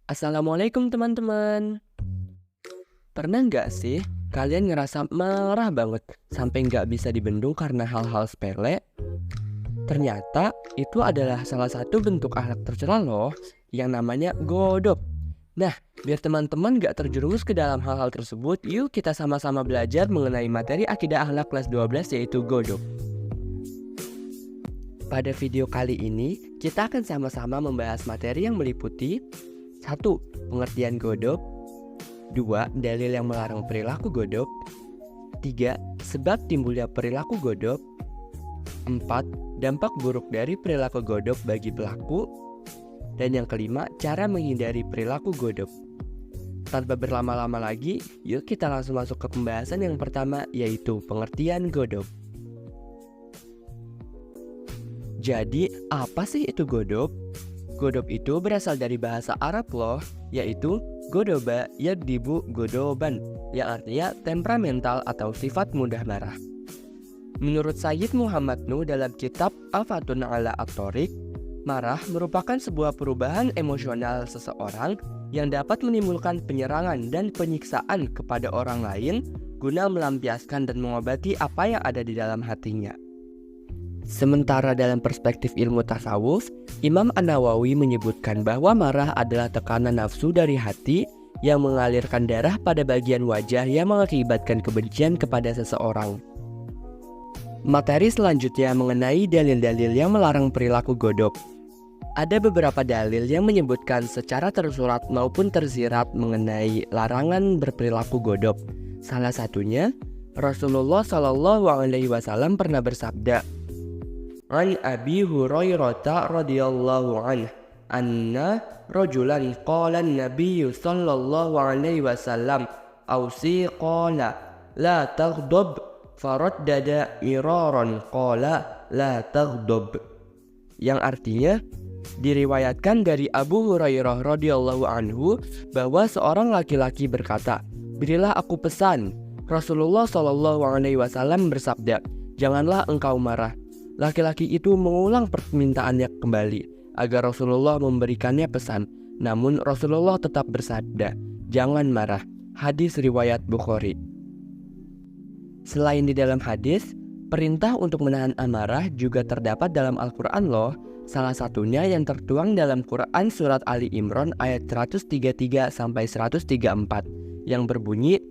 Assalamualaikum teman-teman. Pernah nggak sih kalian ngerasa marah banget sampai nggak bisa dibendung karena hal-hal sepele? Ternyata itu adalah salah satu bentuk akhlak tercela loh yang namanya godop. Nah, biar teman-teman nggak terjerumus ke dalam hal-hal tersebut, yuk kita sama-sama belajar mengenai materi akidah akhlak kelas 12 yaitu godop. Pada video kali ini, kita akan sama-sama membahas materi yang meliputi 1. Pengertian godop. 2. Dalil yang melarang perilaku godop. 3. Sebab timbulnya perilaku godop. 4. Dampak buruk dari perilaku godop bagi pelaku. Dan yang kelima, cara menghindari perilaku godop. Tanpa berlama-lama lagi, yuk kita langsung masuk ke pembahasan yang pertama, yaitu pengertian godop. Jadi, apa sih itu godop? Godop itu berasal dari bahasa Arab loh, yaitu godoba yadibu godoban, yang artinya temperamental atau sifat mudah marah. Menurut Sayyid Muhammad Nuh dalam kitab Afatun ala At-Thoriq, marah merupakan sebuah perubahan emosional seseorang yang dapat menimbulkan penyerangan dan penyiksaan kepada orang lain guna melampiaskan dan mengobati apa yang ada di dalam hatinya. Sementara dalam perspektif ilmu tasawuf, Imam An-Nawawi menyebutkan bahwa marah adalah tekanan nafsu dari hati yang mengalirkan darah pada bagian wajah yang mengakibatkan kebencian kepada seseorang. Materi selanjutnya mengenai dalil-dalil yang melarang perilaku godop. Ada beberapa dalil yang menyebutkan secara tersurat maupun tersirat mengenai larangan berperilaku godop. Salah satunya, Rasulullah SAW pernah bersabda, An Abi Hurairah radhiyallahu anhu anna rajulan qala an-nabiy sallallahu alaihi wasallam ausi qala la taghdab faraddada miraran qala la taghdab, yang artinya diriwayatkan dari Abu Hurairah radhiyallahu anhu bahwa seorang laki-laki berkata, "Berilah aku pesan." Rasulullah sallallahu alaihi wasallam bersabda, "Janganlah engkau marah." Laki-laki itu mengulang permintaannya kembali agar Rasulullah memberikannya pesan. Namun Rasulullah tetap bersabda, "Jangan marah." Hadis riwayat Bukhari. Selain di dalam hadis, perintah untuk menahan amarah juga terdapat dalam Al-Quran loh. Salah satunya yang tertuang dalam Quran surat Ali Imran ayat 133 sampai 134 yang berbunyi,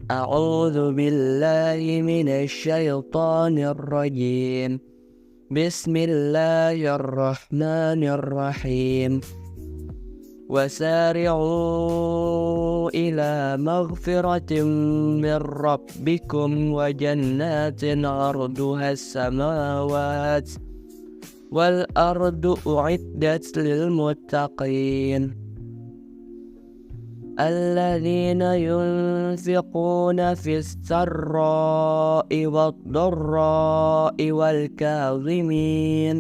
A'udzu billahi minasyaitonir rajim. Bismillahirrahmanirrahim. Wasari'u ila maghfiratin min rabbikum wa jannatin 'arduhas samawati wal ardu u'iddat lil muttaqin. الذين ينفقون في السراء والضراء والكاظمين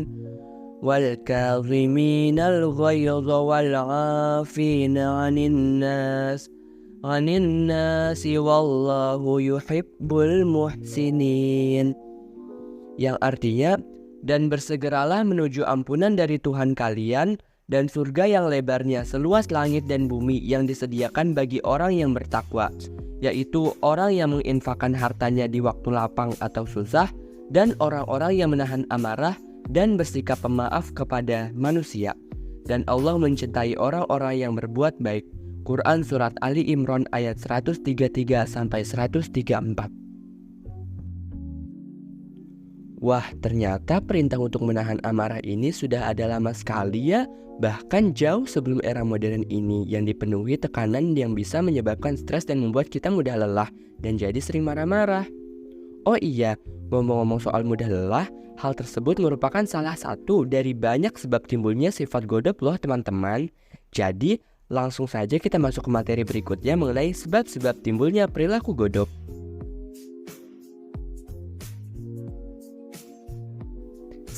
الغيظ والعافين عن الناس والله يحب المحسنين, yang artinya, dan bersegeralah menuju ampunan dari Tuhan kalian dan surga yang lebarnya seluas langit dan bumi yang disediakan bagi orang yang bertakwa, yaitu orang yang menginfakkan hartanya di waktu lapang atau susah, dan orang-orang yang menahan amarah dan bersikap pemaaf kepada manusia. Dan Allah mencintai orang-orang yang berbuat baik. Quran Surat Ali Imran ayat 133 sampai 134. Wah, ternyata perintah untuk menahan amarah ini sudah ada lama sekali ya. Bahkan jauh sebelum era modern ini yang dipenuhi tekanan yang bisa menyebabkan stres dan membuat kita mudah lelah dan jadi sering marah-marah. Oh iya, ngomong-ngomong soal mudah lelah, hal tersebut merupakan salah satu dari banyak sebab timbulnya sifat godop loh teman-teman. Jadi, langsung saja kita masuk ke materi berikutnya mengenai sebab-sebab timbulnya perilaku godop.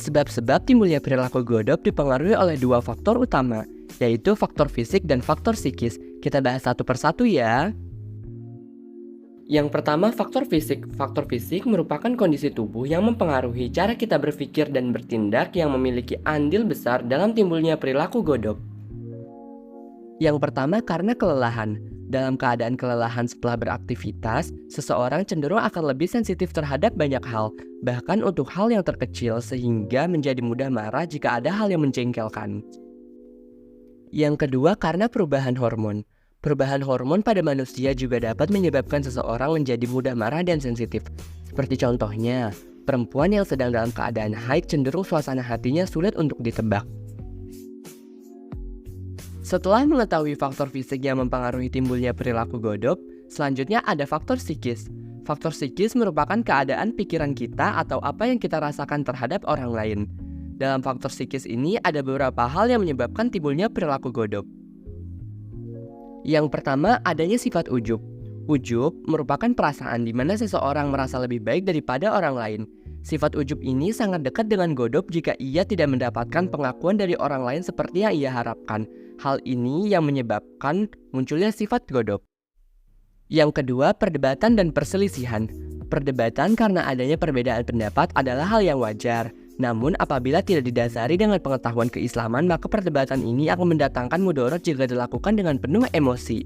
Sebab-sebab timbulnya perilaku godop dipengaruhi oleh dua faktor utama, yaitu faktor fisik dan faktor psikis. Kita bahas satu persatu ya. Yang pertama, faktor fisik. Faktor fisik merupakan kondisi tubuh yang mempengaruhi cara kita berpikir dan bertindak yang memiliki andil besar dalam timbulnya perilaku godop. Yang pertama karena kelelahan. Dalam keadaan kelelahan setelah beraktivitas, seseorang cenderung akan lebih sensitif terhadap banyak hal, bahkan untuk hal yang terkecil sehingga menjadi mudah marah jika ada hal yang menjengkelkan. Yang kedua karena perubahan hormon. Perubahan hormon pada manusia juga dapat menyebabkan seseorang menjadi mudah marah dan sensitif. Seperti contohnya, perempuan yang sedang dalam keadaan haid cenderung suasana hatinya sulit untuk ditebak. Setelah mengetahui faktor fisik yang mempengaruhi timbulnya perilaku godop, selanjutnya ada faktor psikis. Faktor psikis merupakan keadaan pikiran kita atau apa yang kita rasakan terhadap orang lain. Dalam faktor psikis ini ada beberapa hal yang menyebabkan timbulnya perilaku godop. Yang pertama, adanya sifat ujub. Ujub merupakan perasaan di mana seseorang merasa lebih baik daripada orang lain. Sifat ujub ini sangat dekat dengan godop jika ia tidak mendapatkan pengakuan dari orang lain seperti yang ia harapkan. Hal ini yang menyebabkan munculnya sifat godop. Yang kedua, perdebatan dan perselisihan. Perdebatan karena adanya perbedaan pendapat adalah hal yang wajar. Namun apabila tidak didasari dengan pengetahuan keislaman, maka perdebatan ini akan mendatangkan mudarat jika dilakukan dengan penuh emosi.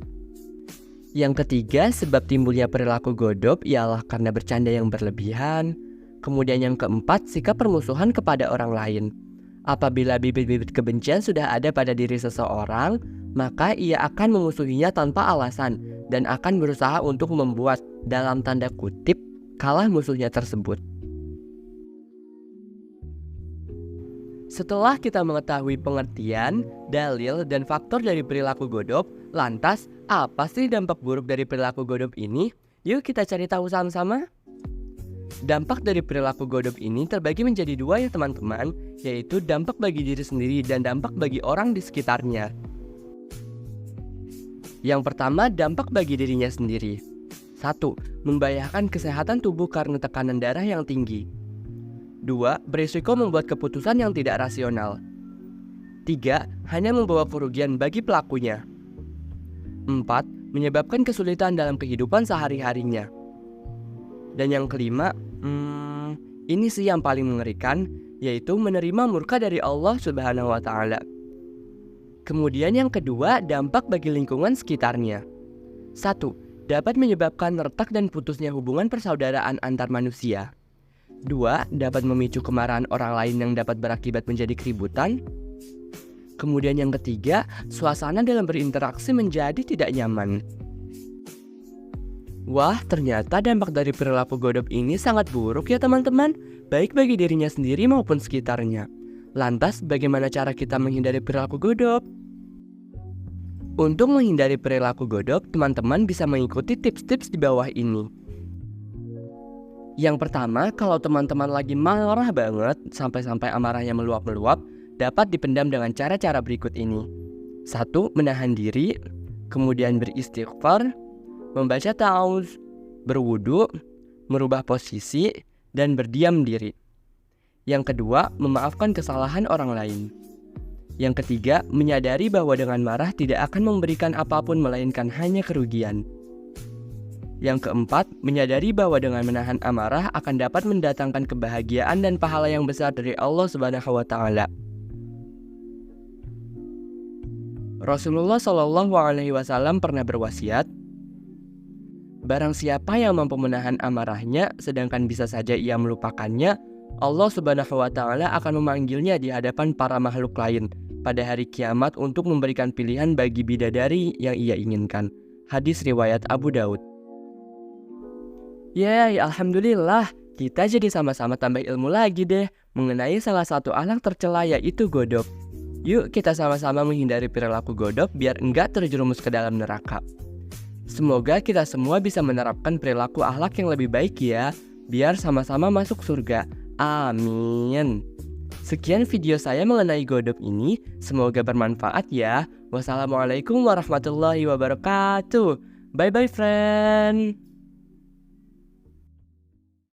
Yang ketiga, sebab timbulnya perilaku godop ialah karena bercanda yang berlebihan. Kemudian yang keempat, sikap permusuhan kepada orang lain. Apabila bibit-bibit kebencian sudah ada pada diri seseorang, maka ia akan memusuhinya tanpa alasan dan akan berusaha untuk membuat, dalam tanda kutip, kalah musuhnya tersebut. Setelah kita mengetahui pengertian, dalil, dan faktor dari perilaku godop, lantas apa sih dampak buruk dari perilaku godop ini? Yuk kita cari tahu sama-sama. Dampak dari perilaku godop ini terbagi menjadi dua ya teman-teman, yaitu dampak bagi diri sendiri dan dampak bagi orang di sekitarnya. Yang pertama, dampak bagi dirinya sendiri. 1. Membahayakan kesehatan tubuh karena tekanan darah yang tinggi. 2. Berisiko membuat keputusan yang tidak rasional. 3. Hanya membawa kerugian bagi pelakunya. 4. Menyebabkan kesulitan dalam kehidupan sehari-harinya. Dan yang kelima, ini sih yang paling mengerikan, yaitu menerima murka dari Allah Subhanahu wa Ta'ala. Kemudian yang kedua, dampak bagi lingkungan sekitarnya. 1. Dapat menyebabkan retak dan putusnya hubungan persaudaraan antar manusia. 2. Dapat memicu kemarahan orang lain yang dapat berakibat menjadi keributan. Kemudian yang ketiga, suasana dalam berinteraksi menjadi tidak nyaman. Wah, ternyata dampak dari perilaku godop ini sangat buruk ya teman-teman, baik bagi dirinya sendiri maupun sekitarnya. Lantas, bagaimana cara kita menghindari perilaku godop? Untuk menghindari perilaku godop, teman-teman bisa mengikuti tips-tips di bawah ini. Yang pertama, kalau teman-teman lagi marah banget, sampai-sampai amarahnya meluap-meluap, dapat dipendam dengan cara-cara berikut ini. 1. Menahan diri, kemudian beristighfar, membaca ta'awuz, berwudu, merubah posisi, dan berdiam diri. Yang kedua, memaafkan kesalahan orang lain. Yang ketiga, menyadari bahwa dengan marah tidak akan memberikan apapun melainkan hanya kerugian. Yang keempat, menyadari bahwa dengan menahan amarah akan dapat mendatangkan kebahagiaan dan pahala yang besar dari Allah Subhanahu wa Ta'ala. Rasulullah SAW pernah berwasiat, barang siapa yang mampu menahan amarahnya, sedangkan bisa saja ia melupakannya, Allah Subhanahu wa Ta'ala akan memanggilnya di hadapan para makhluk lain pada hari kiamat untuk memberikan pilihan bagi bidadari yang ia inginkan. Hadis riwayat Abu Daud. Yeay, alhamdulillah, kita jadi sama-sama tambah ilmu lagi deh mengenai salah satu akhlak tercela yaitu godop. Yuk kita sama-sama menghindari perilaku godop biar enggak terjerumus ke dalam neraka. Semoga kita semua bisa menerapkan perilaku akhlak yang lebih baik ya, biar sama-sama masuk surga. Amin. Sekian video saya mengenai godop ini, semoga bermanfaat ya. Wassalamualaikum warahmatullahi wabarakatuh. Bye bye friend.